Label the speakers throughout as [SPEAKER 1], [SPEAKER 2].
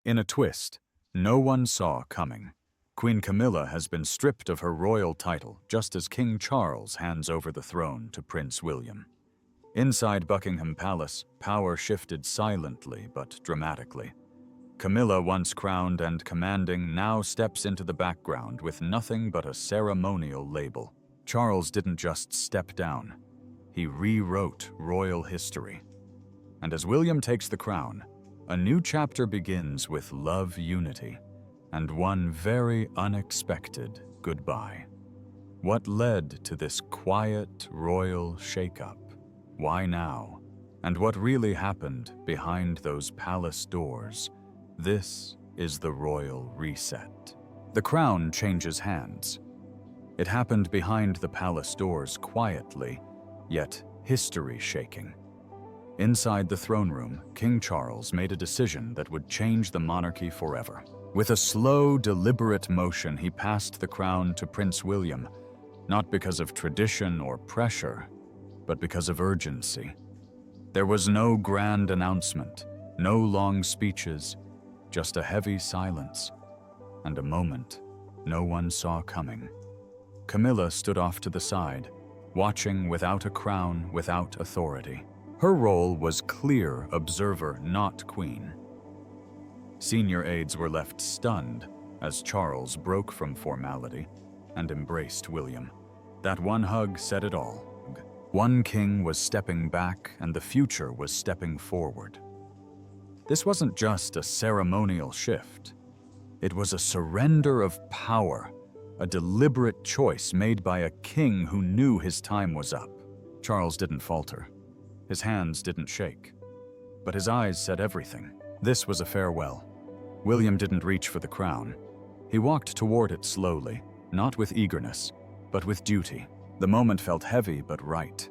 [SPEAKER 1] In a twist no one saw coming, Queen Camilla has been stripped of her royal title just as King Charles hands over the throne to Prince William. Inside Buckingham Palace, power shifted silently but dramatically. Camilla, once crowned and commanding, now steps into the background with nothing but a ceremonial label. Charles didn't just step down, he rewrote royal history. And as William takes the crown, a new chapter begins with love, unity, and one very unexpected goodbye. What led to this quiet royal shakeup? Why now? And what really happened behind those palace doors? This is the royal reset. The crown changes hands. It happened behind the palace doors quietly, yet history-shaking. Inside the throne room, King Charles made a decision that would change the monarchy forever. With a slow, deliberate motion, he passed the crown to Prince William, not because of tradition or pressure, but because of urgency. There was no grand announcement, no long speeches, just a heavy silence, and a moment no one saw coming. Camilla stood off to the side, watching without a crown, without authority. Her role was clear observer, not queen. Senior aides were left stunned as Charles broke from formality and embraced William. That one hug said it all. One king was stepping back and the future was stepping forward. This wasn't just a ceremonial shift. It was a surrender of power, a deliberate choice made by a king who knew his time was up. Charles didn't falter. His hands didn't shake. But his eyes said everything. This was a farewell. William didn't reach for the crown. He walked toward it slowly, not with eagerness, but with duty. The moment felt heavy but right.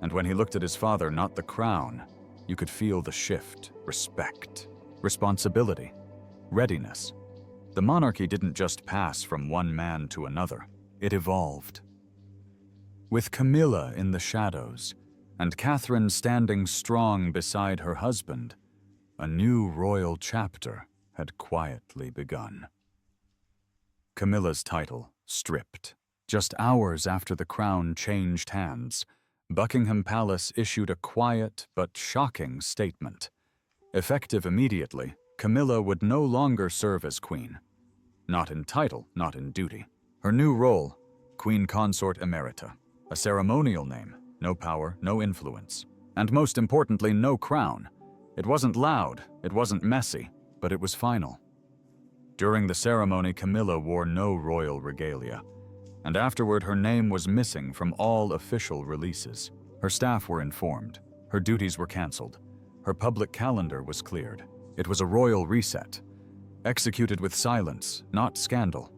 [SPEAKER 1] And when he looked at his father, not the crown, you could feel the shift, respect, responsibility, readiness. The monarchy didn't just pass from one man to another, it evolved. With Camilla in the shadows, and Catherine standing strong beside her husband, a new royal chapter had quietly begun. Camilla's title stripped. Just hours after the crown changed hands, Buckingham Palace issued a quiet but shocking statement. Effective immediately, Camilla would no longer serve as queen. Not in title, not in duty. Her new role, Queen Consort Emerita. A ceremonial name, no power, no influence. And most importantly, no crown. It wasn't loud, it wasn't messy, but it was final. During the ceremony, Camilla wore no royal regalia, and afterward her name was missing from all official releases. Her staff were informed, her duties were cancelled, her public calendar was cleared. It was a royal reset, executed with silence, not scandal.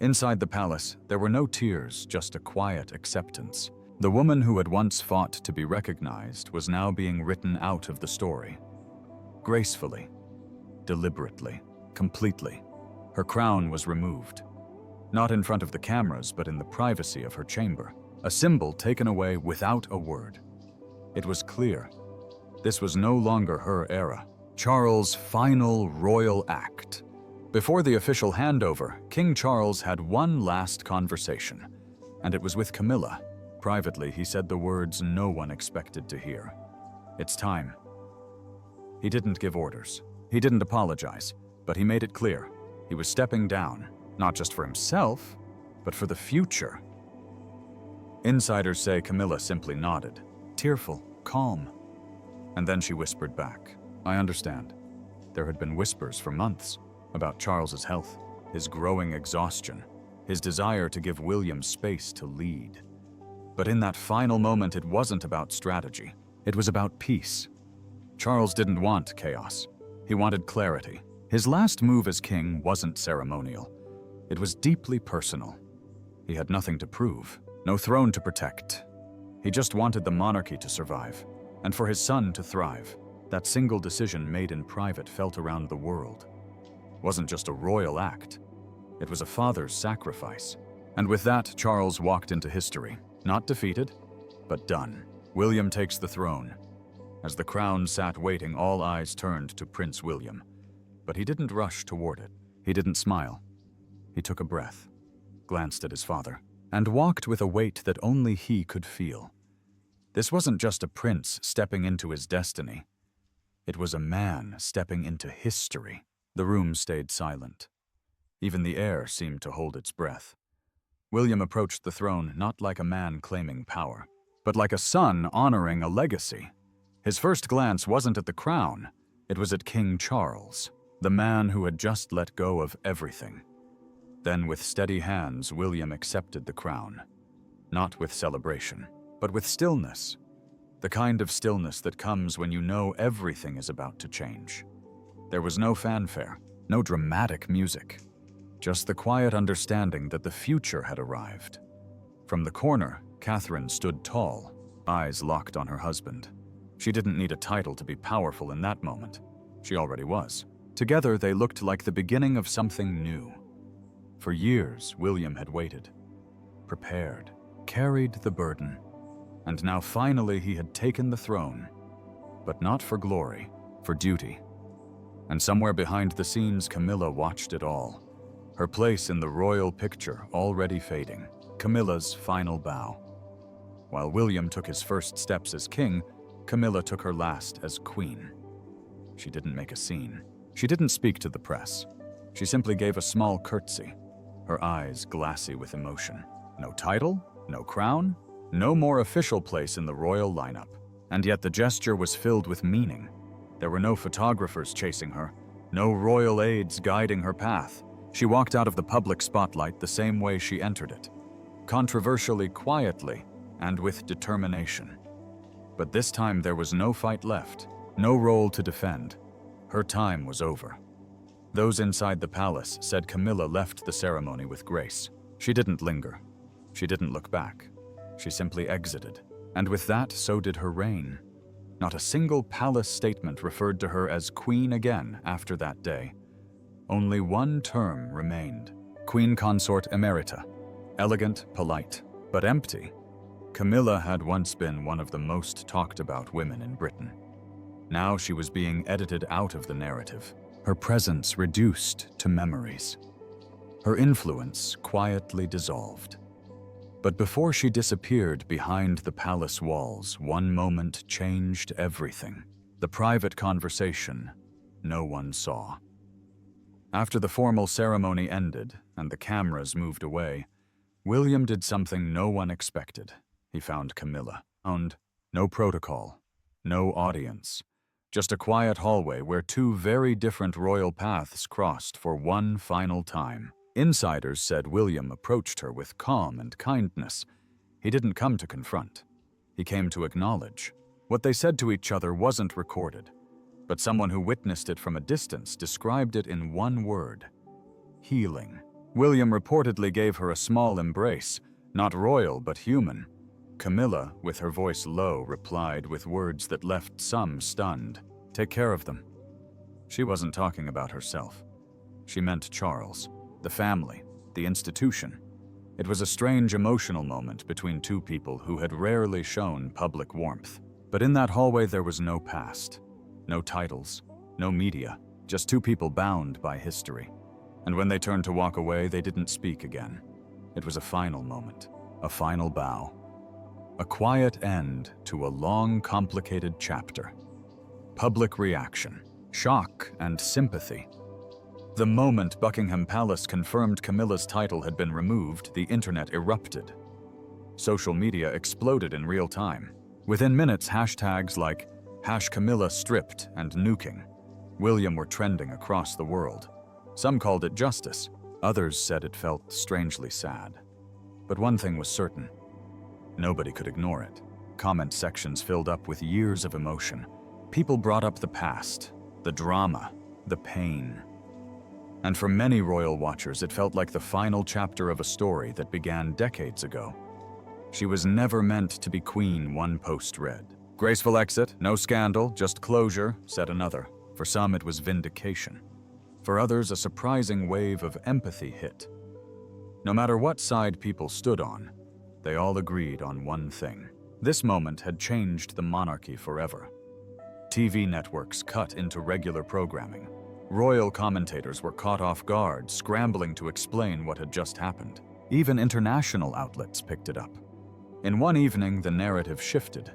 [SPEAKER 1] Inside the palace, there were no tears, just a quiet acceptance. The woman who had once fought to be recognized was now being written out of the story. Gracefully, deliberately, completely. Her crown was removed. Not in front of the cameras, but in the privacy of her chamber. A symbol taken away without a word. It was clear. This was no longer her era. Charles' final royal act. Before the official handover, King Charles had one last conversation, and it was with Camilla. Privately, he said the words no one expected to hear. It's time. He didn't give orders. He didn't apologize, but he made it clear. He was stepping down, not just for himself, but for the future. Insiders say Camilla simply nodded, tearful, calm. And then she whispered back, I understand. There had been whispers for months about Charles's health, his growing exhaustion, his desire to give William space to lead. But in that final moment, it wasn't about strategy. It was about peace. Charles didn't want chaos. He wanted clarity. His last move as king wasn't ceremonial. It was deeply personal. He had nothing to prove, no throne to protect. He just wanted the monarchy to survive, and for his son to thrive. That single decision made in private felt around the world. Wasn't just a royal act. It was a father's sacrifice. And with that, Charles walked into history. Not defeated, but done. William takes the throne. As the crown sat waiting, all eyes turned to Prince William. But he didn't rush toward it. He didn't smile. He took a breath, glanced at his father, and walked with a weight that only he could feel. This wasn't just a prince stepping into his destiny. It was a man stepping into history. The room stayed silent. Even the air seemed to hold its breath. William approached the throne not like a man claiming power, but like a son honoring a legacy. His first glance wasn't at the crown. It was at King Charles, the man who had just let go of everything. Then, with steady hands, William accepted the crown. Not with celebration, but with stillness. The kind of stillness that comes when you know everything is about to change. There was no fanfare, no dramatic music, just the quiet understanding that the future had arrived. From the corner, Catherine stood tall, eyes locked on her husband. She didn't need a title to be powerful in that moment. She already was. Together, they looked like the beginning of something new. For years, William had waited, prepared, carried the burden, and now finally he had taken the throne. But not for glory, for duty. And somewhere behind the scenes, Camilla watched it all. Her place in the royal picture already fading. Camilla's final bow. While William took his first steps as king, Camilla took her last as queen. She didn't make a scene. She didn't speak to the press. She simply gave a small curtsy, her eyes glassy with emotion. No title, no crown, no more official place in the royal lineup. And yet the gesture was filled with meaning. There were no photographers chasing her, no royal aides guiding her path. She walked out of the public spotlight the same way she entered it, controversially, quietly, and with determination. But this time there was no fight left, no role to defend. Her time was over. Those inside the palace said Camilla left the ceremony with grace. She didn't linger. She didn't look back. She simply exited. And with that, so did her reign. Not a single palace statement referred to her as queen again after that day. Only one term remained. Queen Consort Emerita. Elegant, polite, but empty. Camilla had once been one of the most talked about women in Britain. Now she was being edited out of the narrative, her presence reduced to memories. Her influence quietly dissolved. But before she disappeared behind the palace walls, one moment changed everything. The private conversation no one saw. After the formal ceremony ended and the cameras moved away, William did something no one expected. He found Camilla. Found no protocol, no audience, just a quiet hallway where two very different royal paths crossed for one final time. Insiders said William approached her with calm and kindness. He didn't come to confront. He came to acknowledge. What they said to each other wasn't recorded, but someone who witnessed it from a distance described it in one word: healing. William reportedly gave her a small embrace, not royal but human. Camilla, with her voice low, replied with words that left some stunned. "Take care of them." She wasn't talking about herself. She meant Charles, the family, the institution. It was a strange emotional moment between two people who had rarely shown public warmth. But in that hallway there was no past, no titles, no media, just two people bound by history. And when they turned to walk away, they didn't speak again. It was a final moment, a final bow. A quiet end to a long, complicated chapter. Public reaction, shock, and sympathy. The moment Buckingham Palace confirmed Camilla's title had been removed, the internet erupted. Social media exploded in real time. Within minutes, hashtags like #Camilla stripped and nuking William were trending across the world. Some called it justice. Others said it felt strangely sad. But one thing was certain. Nobody could ignore it. Comment sections filled up with years of emotion. People brought up the past, the drama, the pain. And for many royal watchers, it felt like the final chapter of a story that began decades ago. She was never meant to be queen, one post read. Graceful exit, no scandal, just closure, said another. For some, it was vindication. For others, a surprising wave of empathy hit. No matter what side people stood on, they all agreed on one thing. This moment had changed the monarchy forever. TV networks cut into regular programming. Royal commentators were caught off guard, scrambling to explain what had just happened. Even international outlets picked it up. In one evening, the narrative shifted,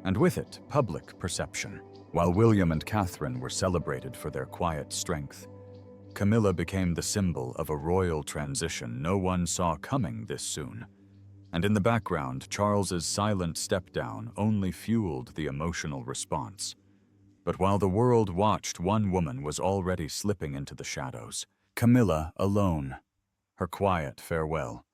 [SPEAKER 1] and with it, public perception. While William and Catherine were celebrated for their quiet strength, Camilla became the symbol of a royal transition no one saw coming this soon. And in the background, Charles's silent step-down only fueled the emotional response. But while the world watched, one woman was already slipping into the shadows. Camilla alone. Her quiet farewell.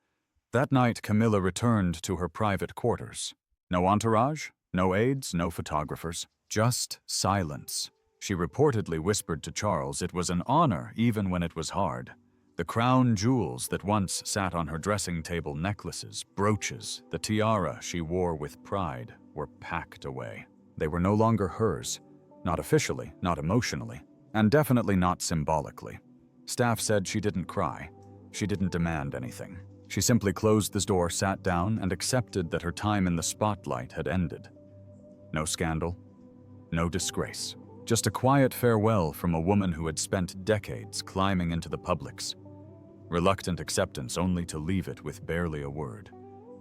[SPEAKER 1] That night, Camilla returned to her private quarters. No entourage, no aides, no photographers. Just silence. She reportedly whispered to Charles it was an honor even when it was hard. The crown jewels that once sat on her dressing table, necklaces, brooches, the tiara she wore with pride, were packed away. They were no longer hers. Not officially, not emotionally, and definitely not symbolically. Staff said she didn't cry. She didn't demand anything. She simply closed the door, sat down, and accepted that her time in the spotlight had ended. No scandal, no disgrace. Just a quiet farewell from a woman who had spent decades climbing into the publics. Reluctant acceptance only to leave it with barely a word.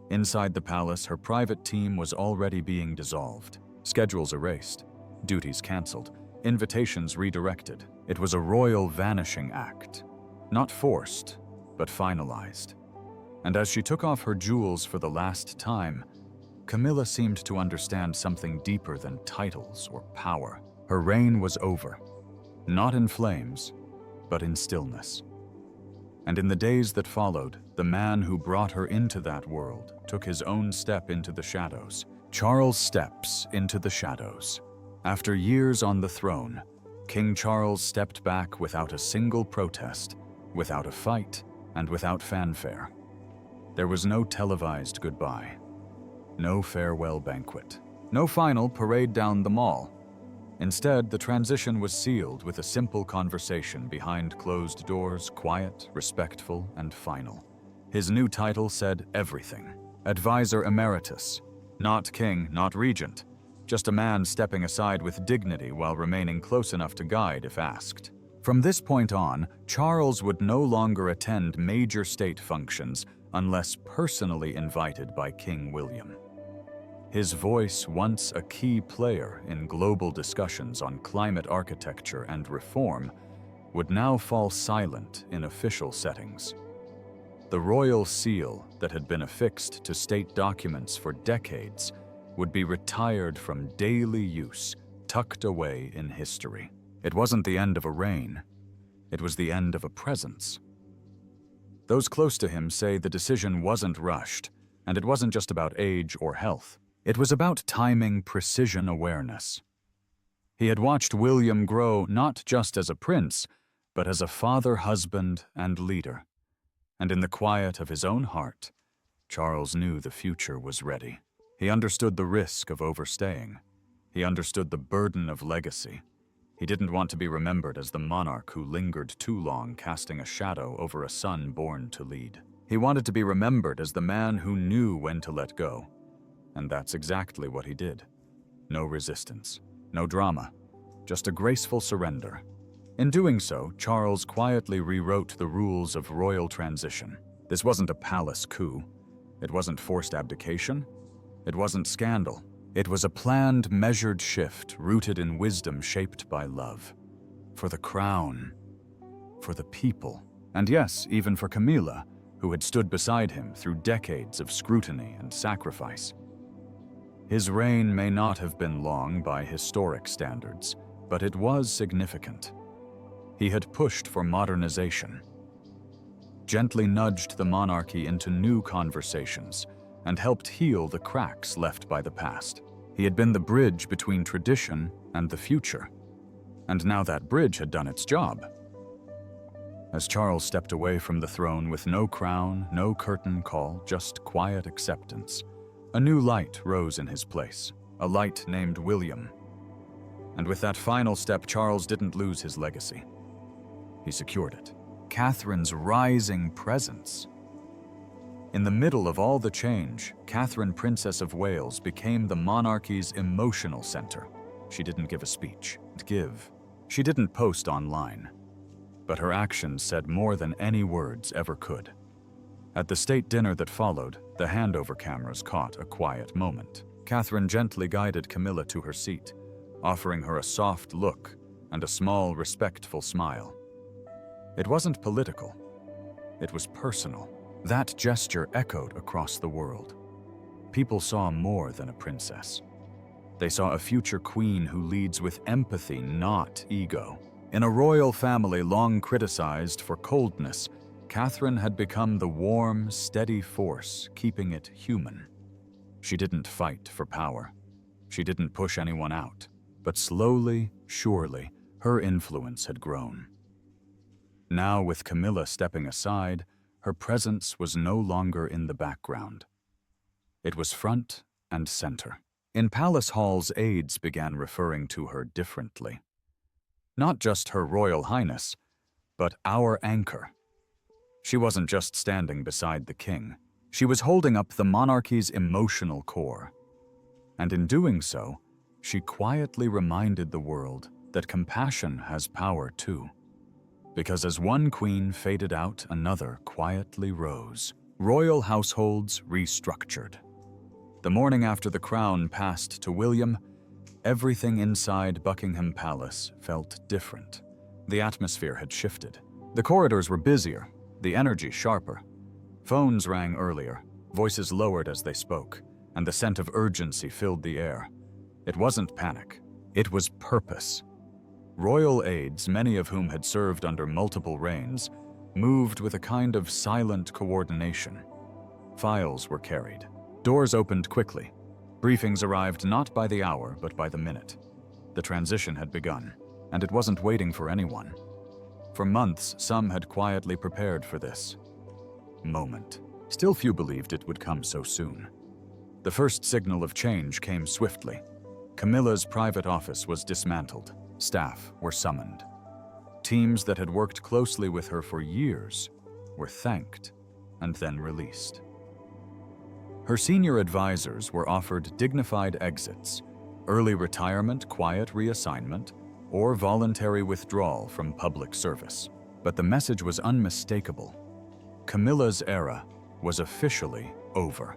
[SPEAKER 1] Inside the palace, her private team was already being dissolved. Schedules erased. Duties cancelled, invitations redirected. It was a royal vanishing act. Not forced, but finalized. And as she took off her jewels for the last time, Camilla seemed to understand something deeper than titles or power. Her reign was over. Not in flames, but in stillness. And in the days that followed, the man who brought her into that world took his own step into the shadows. Charles steps into the shadows. After years on the throne, King Charles stepped back without a single protest, without a fight, and without fanfare. There was no televised goodbye, no farewell banquet, no final parade down the mall. Instead, the transition was sealed with a simple conversation behind closed doors, quiet, respectful, and final. His new title said everything. Advisor Emeritus. Not king, not regent. Just a man stepping aside with dignity while remaining close enough to guide if asked. From this point on, Charles would no longer attend major state functions unless personally invited by King William. His voice, once a key player in global discussions on climate architecture and reform, would now fall silent in official settings. The royal seal that had been affixed to state documents for decades would be retired from daily use, tucked away in history. It wasn't the end of a reign. It was the end of a presence. Those close to him say the decision wasn't rushed, and it wasn't just about age or health. It was about timing, precision, awareness. He had watched William grow not just as a prince, but as a father, husband, and leader. And in the quiet of his own heart, Charles knew the future was ready. He understood the risk of overstaying. He understood the burden of legacy. He didn't want to be remembered as the monarch who lingered too long, casting a shadow over a son born to lead. He wanted to be remembered as the man who knew when to let go. And that's exactly what he did. No resistance, no drama, just a graceful surrender. In doing so, Charles quietly rewrote the rules of royal transition. This wasn't a palace coup. It wasn't forced abdication. It wasn't scandal. It was a planned, measured shift rooted in wisdom shaped by love. For the crown. For the people. And yes, even for Camilla, who had stood beside him through decades of scrutiny and sacrifice. His reign may not have been long by historic standards, but it was significant. He had pushed for modernization, gently nudged the monarchy into new conversations, and helped heal the cracks left by the past. He had been the bridge between tradition and the future, and now that bridge had done its job. As Charles stepped away from the throne with no crown, no curtain call, just quiet acceptance, a new light rose in his place, a light named William. And with that final step, Charles didn't lose his legacy. He secured it. Catherine's rising presence. In the middle of all the change, Catherine, Princess of Wales, became the monarchy's emotional center. She didn't give a speech. She didn't post online, but her actions said more than any words ever could. At the state dinner that followed, the handover cameras caught a quiet moment. Catherine gently guided Camilla to her seat, offering her a soft look and a small, respectful smile. It wasn't political. It was personal. That gesture echoed across the world. People saw more than a princess. They saw a future queen who leads with empathy, not ego. In a royal family long criticized for coldness, Catherine had become the warm, steady force, keeping it human. She didn't fight for power. She didn't push anyone out. But slowly, surely, her influence had grown. Now, with Camilla stepping aside, her presence was no longer in the background. It was front and center. In palace halls, aides began referring to her differently. Not just Her Royal Highness, but our anchor. She wasn't just standing beside the king. She was holding up the monarchy's emotional core. And in doing so, she quietly reminded the world that compassion has power too. Because as one queen faded out, another quietly rose. Royal households restructured. The morning after the crown passed to William, everything inside Buckingham Palace felt different. The atmosphere had shifted. The corridors were busier, the energy sharper. Phones rang earlier, voices lowered as they spoke, and the scent of urgency filled the air. It wasn't panic, it was purpose. Royal aides, many of whom had served under multiple reigns, moved with a kind of silent coordination. Files were carried. Doors opened quickly. Briefings arrived not by the hour, but by the minute. The transition had begun, and it wasn't waiting for anyone. For months, some had quietly prepared for this moment. Still few believed it would come so soon. The first signal of change came swiftly. Camilla's private office was dismantled. Staff were summoned. Teams that had worked closely with her for years were thanked and then released. Her senior advisors were offered dignified exits, early retirement, quiet reassignment, or voluntary withdrawal from public service. But the message was unmistakable. Camilla's era was officially over.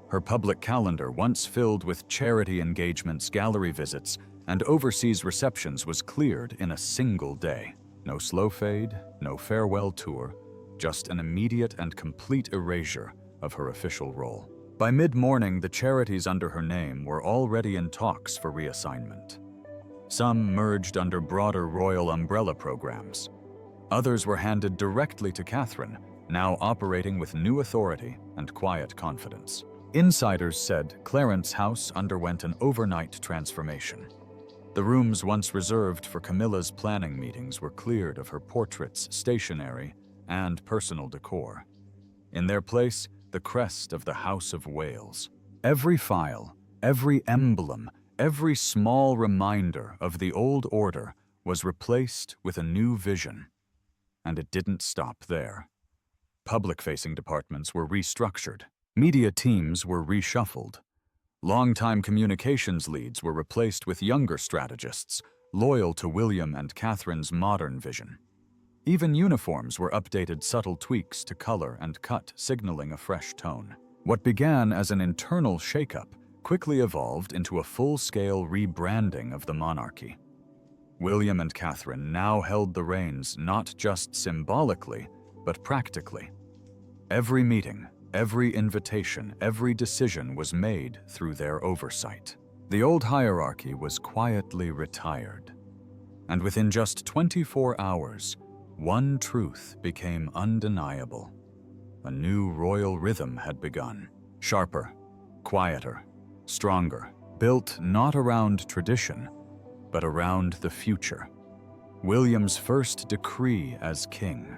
[SPEAKER 1] Her public calendar, once filled with charity engagements, gallery visits, and overseas receptions, was cleared in a single day. No slow fade, no farewell tour, just an immediate and complete erasure of her official role. By mid-morning, the charities under her name were already in talks for reassignment. Some merged under broader royal umbrella programs. Others were handed directly to Catherine, now operating with new authority and quiet confidence. Insiders said Clarence House underwent an overnight transformation. The rooms once reserved for Camilla's planning meetings were cleared of her portraits, stationery, and personal decor. In their place, the crest of the House of Wales. Every file, every emblem, every small reminder of the old order was replaced with a new vision. And it didn't stop there. Public-facing departments were restructured. Media teams were reshuffled. Longtime communications leads were replaced with younger strategists, loyal to William and Catherine's modern vision. Even uniforms were updated, subtle tweaks to color and cut, signaling a fresh tone. What began as an internal shakeup quickly evolved into a full-scale rebranding of the monarchy. William and Catherine now held the reins not just symbolically, but practically. Every meeting, every invitation, every decision was made through their oversight. The old hierarchy was quietly retired. And within just 24 hours, one truth became undeniable. A new royal rhythm had begun. Sharper, quieter, stronger, built not around tradition, but around the future. William's first decree as king.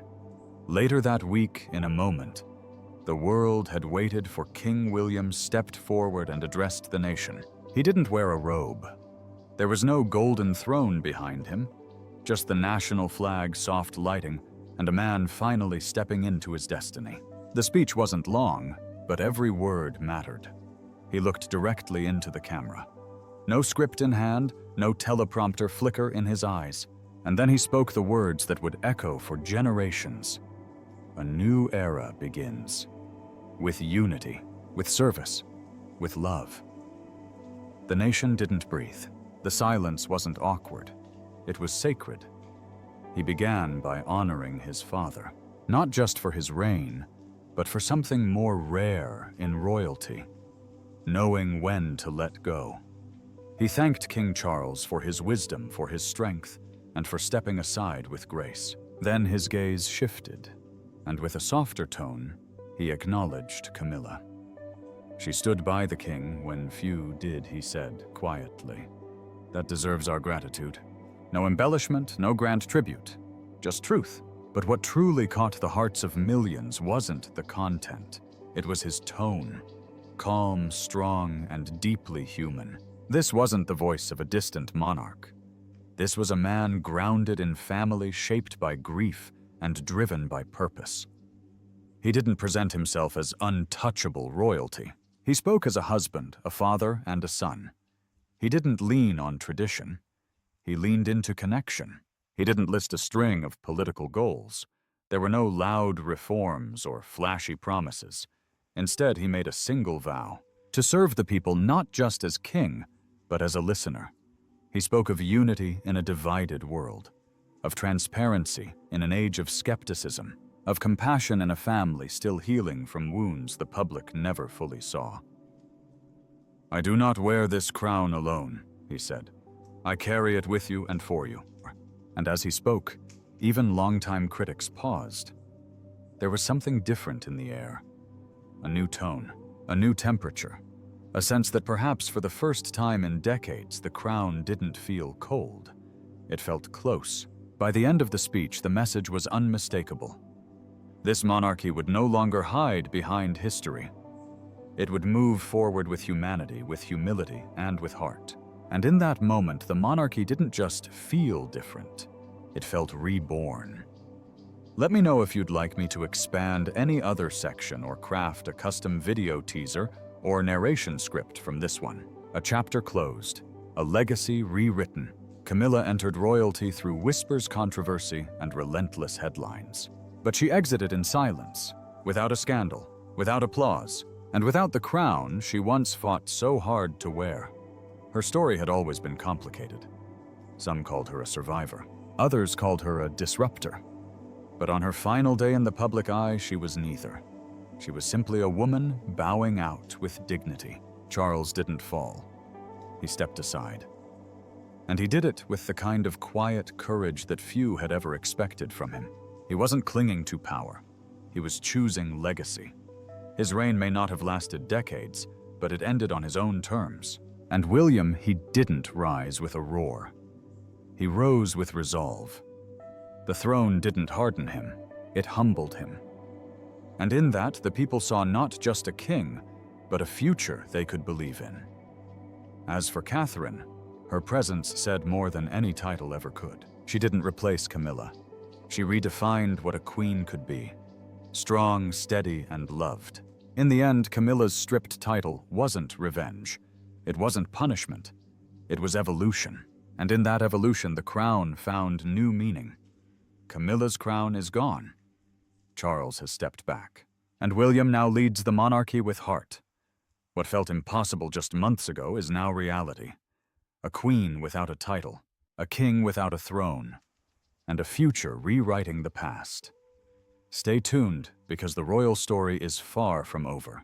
[SPEAKER 1] Later that week, in a moment, the world had waited for King William stepped forward and addressed the nation. He didn't wear a robe. There was no golden throne behind him, just the national flag soft lighting and a man finally stepping into his destiny. The speech wasn't long, but every word mattered. He looked directly into the camera. No script in hand, no teleprompter flicker in his eyes. And then he spoke the words that would echo for generations. A new era begins. With unity, with service, with love. The nation didn't breathe. The silence wasn't awkward. It was sacred. He began by honoring his father, not just for his reign, but for something more rare in royalty, knowing when to let go. He thanked King Charles for his wisdom, for his strength, and for stepping aside with grace. Then his gaze shifted, and with a softer tone, he acknowledged Camilla. She stood by the king when few did, he said quietly. That deserves our gratitude. No embellishment, no grand tribute, just truth. But what truly caught the hearts of millions wasn't the content. It was his tone. Calm, strong, and deeply human. This wasn't the voice of a distant monarch. This was a man grounded in family, shaped by grief, and driven by purpose. He didn't present himself as untouchable royalty. He spoke as a husband, a father, and a son. He didn't lean on tradition. He leaned into connection. He didn't list a string of political goals. There were no loud reforms or flashy promises. Instead, he made a single vow, to serve the people not just as king, but as a listener. He spoke of unity in a divided world, of transparency in an age of skepticism, of compassion in a family still healing from wounds the public never fully saw. "I do not wear this crown alone," he said. "I carry it with you and for you." And as he spoke, even longtime critics paused. There was something different in the air. A new tone, a new temperature, a sense that perhaps for the first time in decades, the crown didn't feel cold. It felt close. By the end of the speech, the message was unmistakable. This monarchy would no longer hide behind history. It would move forward with humanity, with humility, and with heart. And in that moment, the monarchy didn't just feel different. It felt reborn. Let me know if you'd like me to expand any other section or craft a custom video teaser or narration script from this one. A chapter closed, a legacy rewritten. Camilla entered royalty through whispers, controversy, and relentless headlines. But she exited in silence, without a scandal, without applause, and without the crown she once fought so hard to wear. Her story had always been complicated. Some called her a survivor. Others called her a disruptor. But on her final day in the public eye, she was neither. She was simply a woman bowing out with dignity. Charles didn't fall. He stepped aside. And he did it with the kind of quiet courage that few had ever expected from him. He wasn't clinging to power. He was choosing legacy. His reign may not have lasted decades, but it ended on his own terms. And William, he didn't rise with a roar. He rose with resolve. The throne didn't harden him, it humbled him. And in that, the people saw not just a king, but a future they could believe in. As for Catherine, her presence said more than any title ever could. She didn't replace Camilla. She redefined what a queen could be. Strong, steady, and loved. In the end, Camilla's stripped title wasn't revenge. It wasn't punishment. It was evolution. And in that evolution, the crown found new meaning. Camilla's crown is gone. Charles has stepped back. And William now leads the monarchy with heart. What felt impossible just months ago is now reality. A queen without a title, a king without a throne, and a future rewriting the past. Stay tuned, because the royal story is far from over.